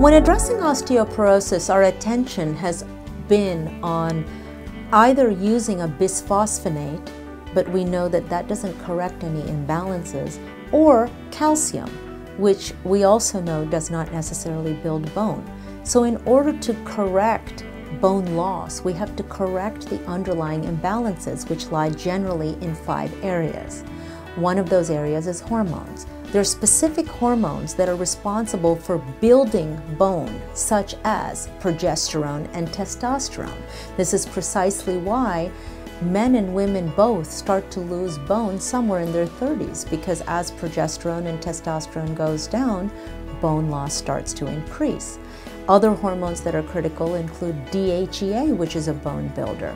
When addressing osteoporosis, our attention has been on either using a bisphosphonate, but we know that that doesn't correct any imbalances, or calcium, which we also know does not necessarily build bone. So in order to correct bone loss, we have to correct the underlying imbalances, which lie generally in 5 areas. One of those areas is hormones. There are specific hormones that are responsible for building bone, such as progesterone and testosterone. This is precisely why men and women both start to lose bone somewhere in their 30s, because as progesterone and testosterone goes down, bone loss starts to increase. Other hormones that are critical include DHEA, which is a bone builder.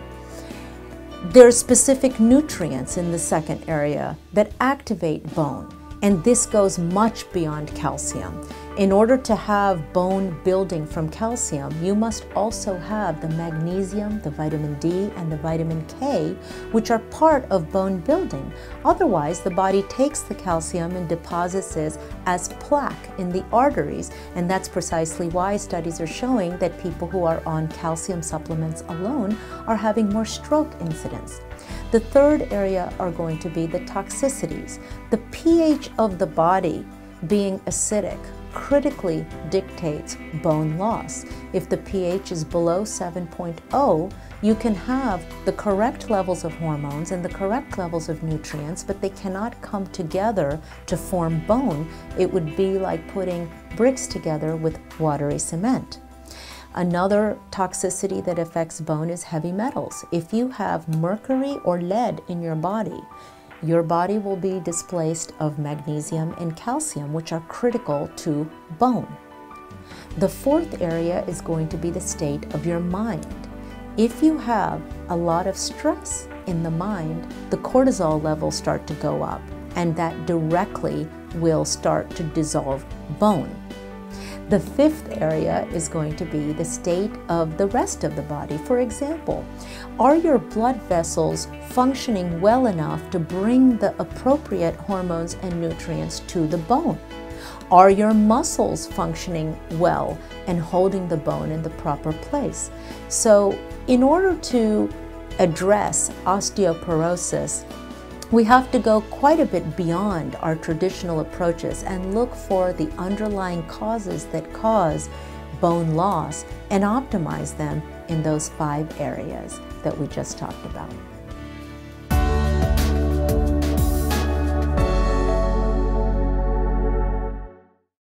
There are specific nutrients in the second area that activate bone, and this goes much beyond calcium. In order to have bone building from calcium, you must also have the magnesium, the vitamin D, and the vitamin K, which are part of bone building. Otherwise, the body takes the calcium and deposits it as plaque in the arteries, and that's precisely why studies are showing that people who are on calcium supplements alone are having more stroke incidents. The third area are going to be the toxicities. The pH of the body being acidic critically dictates bone loss. If the pH is below 7.0, you can have the correct levels of hormones and the correct levels of nutrients, but they cannot come together to form bone. It would be like putting bricks together with watery cement. Another toxicity that affects bone is heavy metals. If you have mercury or lead in your body will be displaced of magnesium and calcium, which are critical to bone. The fourth area is going to be the state of your mind. If you have a lot of stress in the mind, the cortisol levels start to go up, and that directly will start to dissolve bone. The fifth area is going to be the state of the rest of the body. For example, are your blood vessels functioning well enough to bring the appropriate hormones and nutrients to the bone? Are your muscles functioning well and holding the bone in the proper place? So in order to address osteoporosis, we have to go quite a bit beyond our traditional approaches and look for the underlying causes that cause bone loss and optimize them in those 5 areas that we just talked about.